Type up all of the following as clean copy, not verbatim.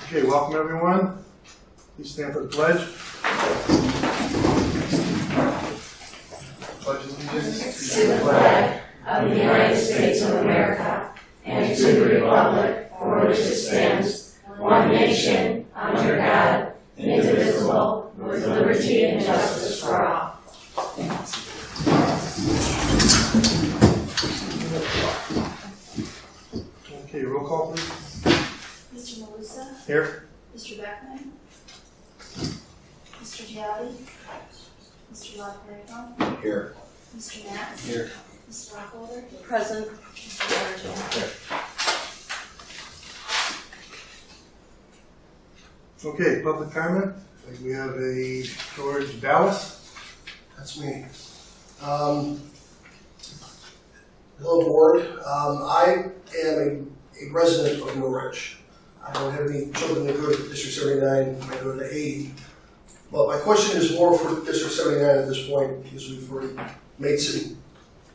Okay, welcome everyone. Please stand for the pledge. Pledge allegiance to the flag of the United States of America and to the republic for which it stands, one nation, under God, indivisible, with liberty and justice for all. Okay, roll call please. Mr. Malusa? Here. Mr. Beckman? Mr. Giatti? Mr. LaPerrico? Here. Mr. Matz? Here. Mr. Rockholder? Present. Mr. Largent? Okay, public comment. We have a George Dallas. That's me. Hello, board. I am a resident of Norridge. I don't have any children that go to District 79. I go to 80. But my question is more for District 79 at this point, because we've already made some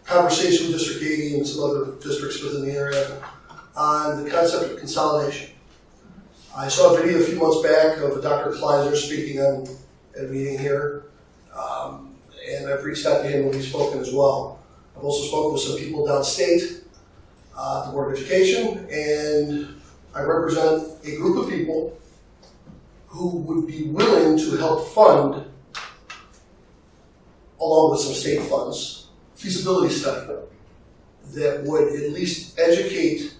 conversation with District 80 and some other districts within the area on the concept of consolidation. I saw a video a few months back of Dr. Kleiser speaking at a meeting here, and I've reached out to him when he's spoken as well. I've also spoken with some people downstate at the Board of Education, and I represent a group of people who would be willing to help fund, along with some state funds, feasibility study that would at least educate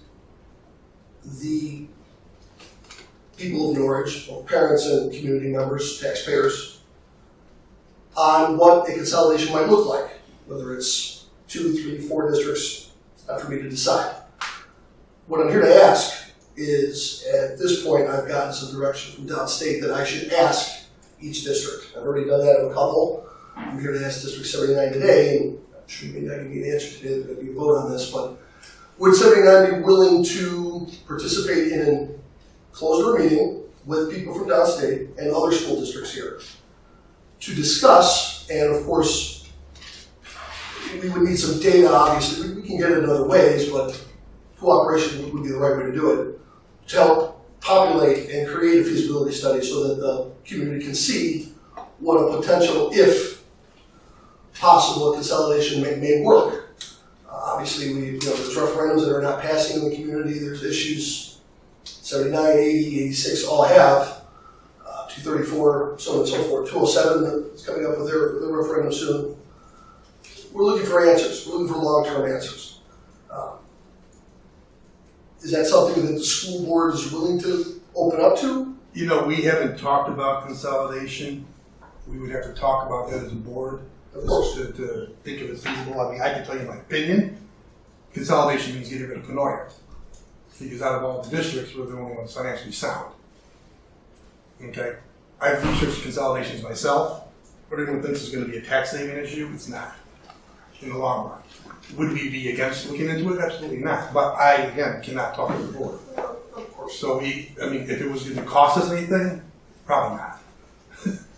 the people of Norridge, both parents and community members, taxpayers, on what a consolidation might look like, whether it's 2, 3, 4 districts. It's not for me to decide. What I'm here to ask is, at this point, I've gotten some direction from downstate that I should ask each district. I've already done that in a couple. I'm here to ask District 79 today, and I'm sure you may not give me an answer today. There's going to be a vote on this, but would 79 be willing to participate in an closed-door meeting with people from downstate and other school districts here to discuss, and of course, we would need some data, obviously. We can get it in other ways, but cooperation would be the right way to do it, to help populate and create a feasibility study so that the community can see what a potential, if possible, consolidation may work. Obviously, there's referendums that are not passing in the community. There's issues 79, 80, 86 all have. 234, so on and so forth. 207 is coming up with their referendum soon. We're looking for answers. We're looking for long-term answers. Is that something that the school board is willing to open up to? You know, we haven't talked about consolidation. We would have to talk about that as a board. Of course. To think of it feasible. I mean, I can tell you my opinion. Consolidation means getting rid of Canoia. Because out of all the districts, we're the only ones financially sound. Okay? I've researched consolidations myself, but everyone thinks it's going to be a tax saving issue. It's not. In the long run. Would we be against looking into it? Absolutely not. But I, again, cannot talk to the board. Of course. So if it was going to cost us anything, probably not.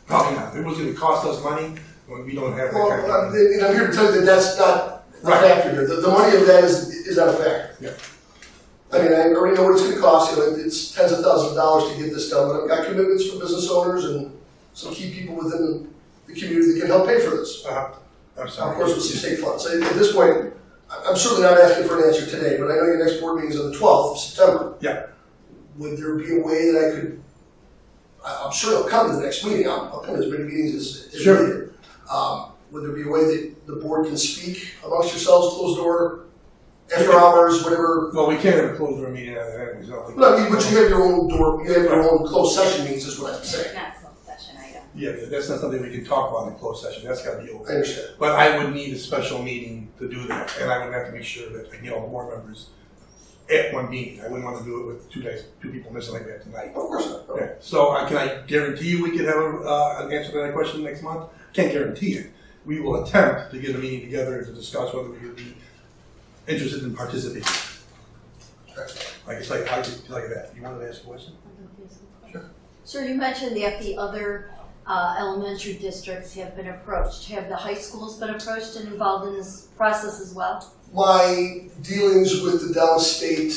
Probably not. If it was going to cost us money, when we don't have that kind of money. I'm here to tell you that that's not a factor here. The money of that is not a factor. Yeah. I mean, I already know what it's going to cost. It's tens of thousands of dollars to get this done, but I've got commitments from business owners and some key people within the community that can help pay for this. I'm sorry. Of course, with some state funds. At this point, I'm certainly not asking for an answer today, but I know your next board meeting is on the 12th of September. Yeah. Would there be a way that I could, I'm sure I'll come to the next meeting. I'll come to as many meetings as Sure. needed. Would there be a way that the board can speak amongst yourselves, closed door, after hours, whatever? Well, we can't have a closed door meeting out of that anyways. No, but you have your own door, you have your own closed session meetings, is what I'm saying. Not closed session item. Yeah, but that's not something we can talk about in closed session. That's got to be I open. understand. But I would need a special meeting to do that, and I would have to make sure that the board members at one meeting. I wouldn't want to do it with two people missing like that tonight. Of course not. Okay. So can I guarantee you we could have an answer to that question next month? Can't guarantee it. We will attempt to get a meeting together to discuss whether we would be interested in participating. Like it's like that. You wanted to ask a question? Sure. Sir, you mentioned that the other elementary districts have been approached. Have the high schools been approached and involved in this process as well? My dealings with the downstate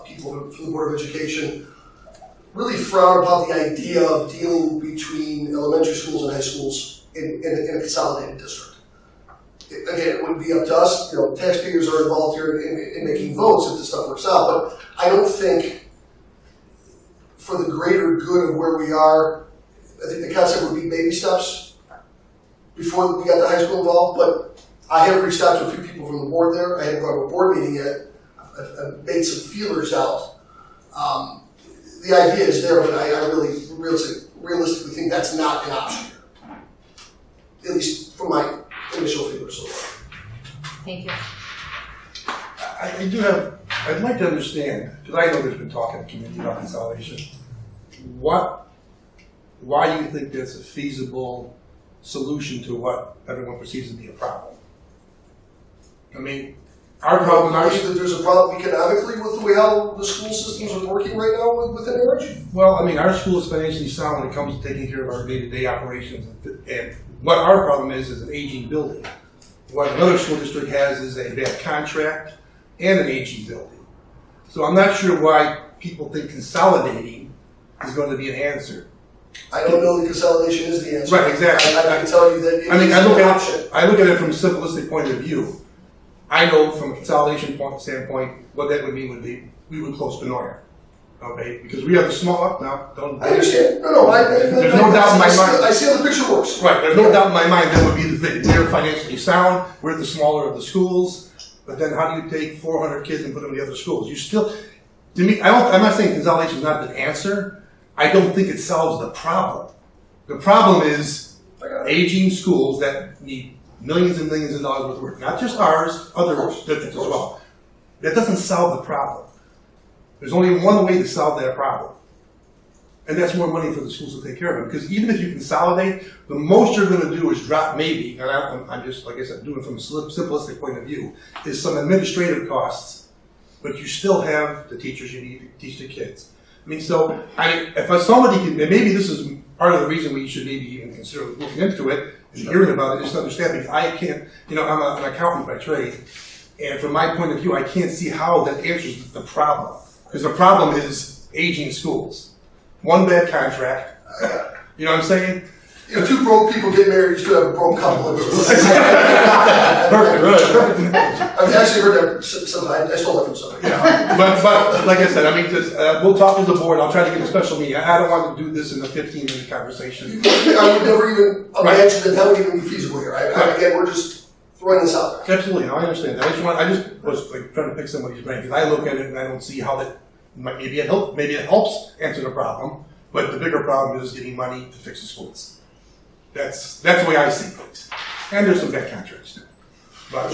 people from the Board of Education really frown about the idea of dealing between elementary schools and high schools in a consolidated district. Again, it would be up to us, taxpayers are involved here in making votes if this stuff works out, but I don't think for the greater good of where we are, I think the concept would be baby steps before we got the high school involved, but I have reached out to a few people from the board there. I haven't gone to a board meeting yet. I've made some feelers out. The idea is there, but I really realistically think that's not an option here. At least from my initial feelers so far. Thank you. I'd like to understand, because I know there's been talk in the community about consolidation, why you think that's a feasible solution to what everyone perceives to be a problem. I mean, our problem, I believe that there's a problem economically with the way how the school systems are working right now within Norridge. well, I mean, our school is financially sound when it comes to taking care of our day-to-day operations. And what our problem is an aging building. What another school district has is a bad contract and an aging building. So I'm not sure why people think consolidating is going to be an answer. I don't know that consolidation is the answer. Right, exactly. I can tell you that it is I look an at option. I look at it from a simplistic point of view. I know from a consolidation standpoint, what that would mean would be we would close Benoit. Okay, because we have the small don't. I understand. No, There's no doubt in my mind. I see how the picture works. Right, there's no doubt in my mind that would be the thing. We're financially sound, we're the smaller of the schools, but then how do you take 400 kids and put them in the other schools? You still, to me, I'm not saying consolidation is not the answer. I don't think it solves the problem. The problem is aging schools that need millions and millions of dollars worth of work. Not just ours, other districts as well. That doesn't solve the problem. There's only one way to solve that problem. And that's more money for the schools to take care of it. Because even if you consolidate, the most you're going to do is drop maybe, and I'm just, like I said, doing it from a simplistic point of view, is some administrative costs. But you still have the teachers you need to teach the kids. I mean, so, if somebody can, and maybe this is part of the reason we should maybe even consider looking into it, and hearing about it, just understanding, I can't, I'm an accountant by trade, and from my point of view, I can't see how that answers the problem. Because the problem is aging schools. One bad contract, you know what I'm saying? Two broke people get married, you still have a broke couple. Perfect, right. I've actually heard that sometimes. I stole that from somebody. Yeah. But like I said, I mean, we'll talk as a board. I'll try to get a special meeting. I don't want to do this in a 15-minute conversation. I would never even imagine that would even be feasible here. Again, we're just throwing this out there. Absolutely, no, I understand that. I just was like trying to pick somebody's brain because I look at it and I don't see how that maybe it helps answer the problem, but the bigger problem is getting money to fix the schools. That's the way I see things. And there's some bad contracts too. But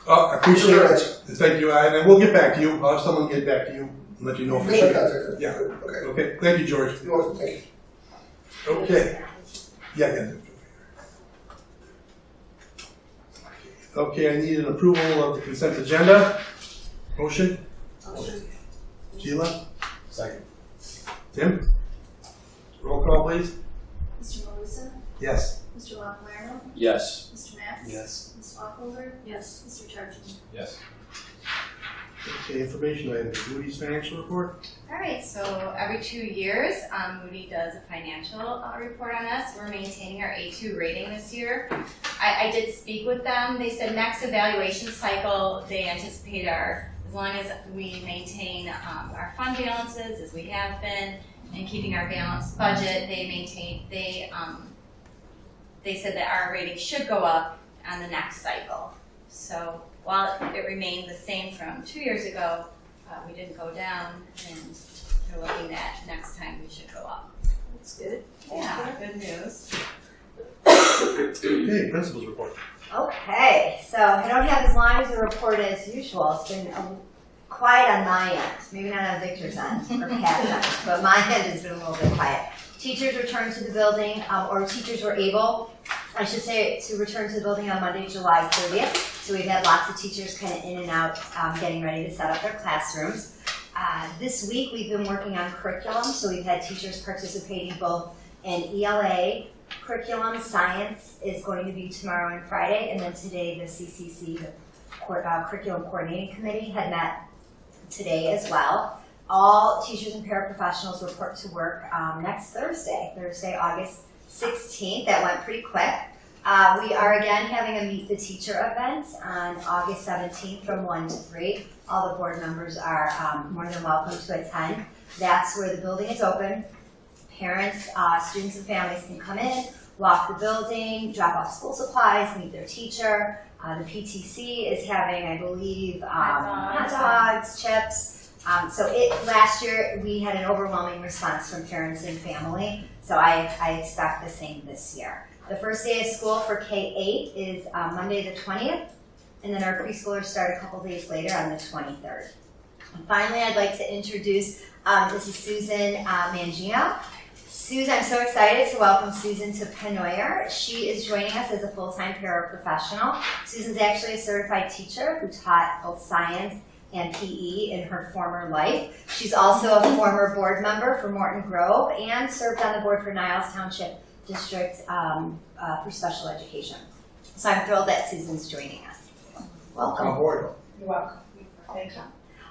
I appreciate it. Thank you, and then we'll get back to you. I'll have someone get back to you and let you know for sure. Yeah. Okay. Thank you, George. You're welcome. Thank you. Okay. Yeah. Okay, I need an approval of the consent agenda. Motion? Sheila? Second. Tim? Roll call, please. Mr. Malusa? Yes. Mr. LaPalermo? Yes. Mr. Max? Yes. Ms. Walkover? Yes. Mr. Chargent? Yes. Okay, information items. Moody's financial report. All right, so every 2 years, Moody does a financial report on us. We're maintaining our A2 rating this year. I did speak with them. They said next evaluation cycle, they anticipate as long as we maintain our fund balances as we have been and keeping our balanced budget, they said that our rating should go up on the next cycle. So while it remained the same from 2 years ago, we didn't go down, and they're looking at next time we should go up. That's good. Yeah, good news. Okay, principal's report. Okay, so I don't have as long as a report as usual. It's been quiet on my end. Maybe not on Victor's end or Pat's end, but my end has been a little bit quiet. Teachers returned to the building, or teachers were able, I should say, to return to the building on Monday, July 30th. So we've had lots of teachers kind of in and out getting ready to set up their classrooms. This week we've been working on curriculum, so we've had teachers participating both in ELA, curriculum, science is going to be tomorrow and Friday, and then today the CCC, the Curriculum Coordinating Committee, had met today as well. all teachers and paraprofessionals report to work next Thursday, August 16th. That went pretty quick. We are again having a Meet the Teacher event on August 17th from 1 to 3. All the board members are more than welcome to attend. That's where the building is open. Parents, students, and families can come in, walk the building, drop off school supplies, meet their teacher. The PTC is having, I believe, hot dogs, chips. Last year we had an overwhelming response from parents and family, so I expect the same this year. The first day of school for K-8 is Monday the 20th, and then our preschoolers start a couple days later on the 23rd. And finally, I'd like to introduce, this is Susan Mangino. Susan, I'm so excited to welcome Susan to Pennoyer. She is joining us as a full-time paraprofessional. Susan's actually a certified teacher who taught both science and PE in her former life. She's also a former board member for Morton Grove and served on the board for Niles Township District for special education. So I'm thrilled that Susan's joining us. Welcome. On board. You're welcome. Thank you.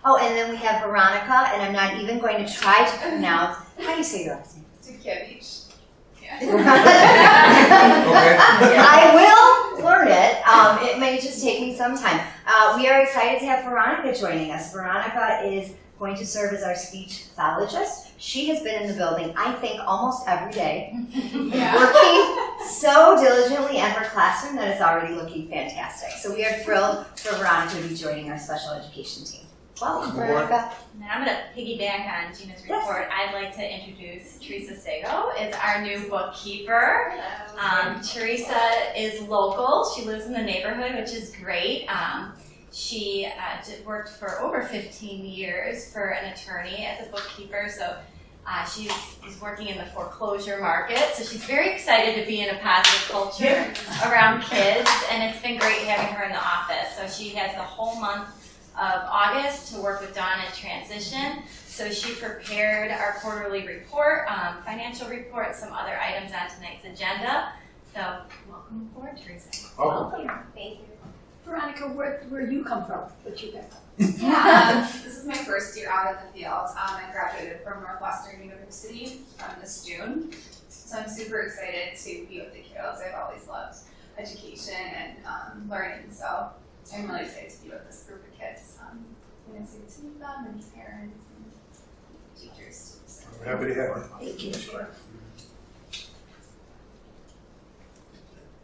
Oh, and then we have Veronica, and I'm not even going to try to pronounce, how do you say your last name? Dukevich. Yeah. Okay. I will learn it. It may just take me some time. We are excited to have Veronica joining us. Veronica is going to serve as our speech pathologist. She has been in the building, I think, almost every day, working so diligently in her classroom that it's already looking fantastic. So we are thrilled for Veronica to be joining our special education team. Welcome, Veronica. And I'm going to piggyback on Gina's report. I'd like to introduce Teresa Sago is our new bookkeeper. Teresa is local. She lives in the neighborhood, which is great. She worked for over 15 years for an attorney as a bookkeeper, so she's working in the foreclosure market. So she's very excited to be in a positive culture around kids, and it's been great having her in the office. So she has the whole month of August to work with Dawn in transition. So she prepared our quarterly report, financial report, some other items on tonight's agenda. So welcome aboard, Teresa. Welcome. Thank you. Veronica, where you come from? What you got? This is my first year out of the field. I graduated from Northwestern University this June. So I'm super excited to be with the kiddos. I've always loved education and learning. So I'm really excited to be with this group of kids. I'm excited to meet them and parents and teachers too. So. I'm happy to have her. Thank you.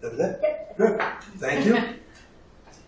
That's it? Good. Thank you.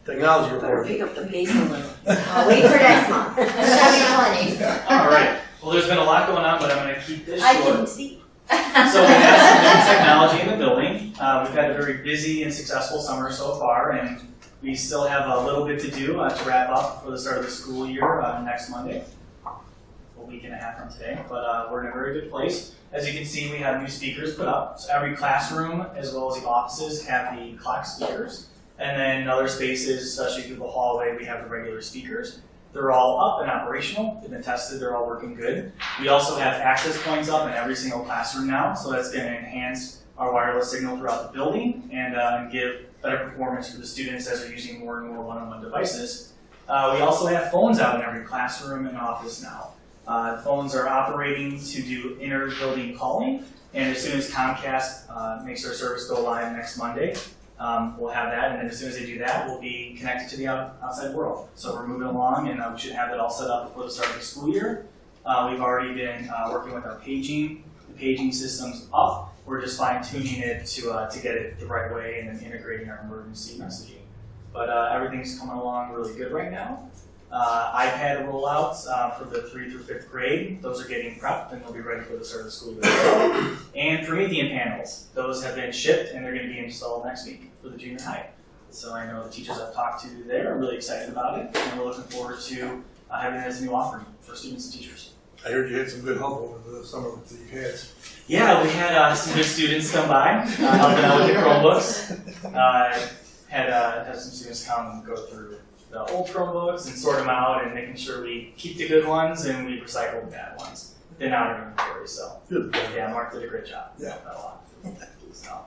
Technology report. Pick up the pace a little. I'll wait for next month. There'll be plenty. All right. Well, there's been a lot going on, but I'm going to keep this I short. can see. So we have some new technology in the building. We've had a very busy and successful summer so far, and we still have a little bit to do to wrap up for the start of the school year next Monday, a week and a half from today. But we're in a very good place. As you can see, we have new speakers put up. So every classroom, as well as the offices, have the clock speakers. And then in other spaces, especially through the hallway, we have the regular speakers. They're all up and operational. They've been tested. They're all working good. We also have access points up in every single classroom now, so that's going to enhance our wireless signal throughout the building and give better performance for the students as they're using more and more one-on-one devices. We also have phones out in every classroom and office now. Phones are operating to do inter-building calling, and as soon as Comcast makes their service go live next Monday, we'll have that, and then as soon as they do that, we'll be connected to the outside world. So we're moving along, and we should have that all set up before the start of the school year. We've already been working with our paging. The paging system's up. We're just fine-tuning it to get it the right way and then integrating our emergency messaging. But everything's coming along really good right now. iPad rollouts for the 3rd through 5th grade. Those are getting prepped and they'll be ready for the start of the school year. And Promethean panels. Those have been shipped and they're going to be installed next week for the junior high. So I know the teachers I've talked to there are really excited about it, and we're looking forward to having it as a new offering for students and teachers. I heard you had some good help over the summer with the kids. Yeah, we had some good students come by, helping out with the Chromebooks. Had some students come and go through the old Chromebooks and sort them out and making sure we keep the good ones and we recycle the bad ones. They're not in inventory, so Good. yeah, Mark did a great job. Yeah. That a lot. So,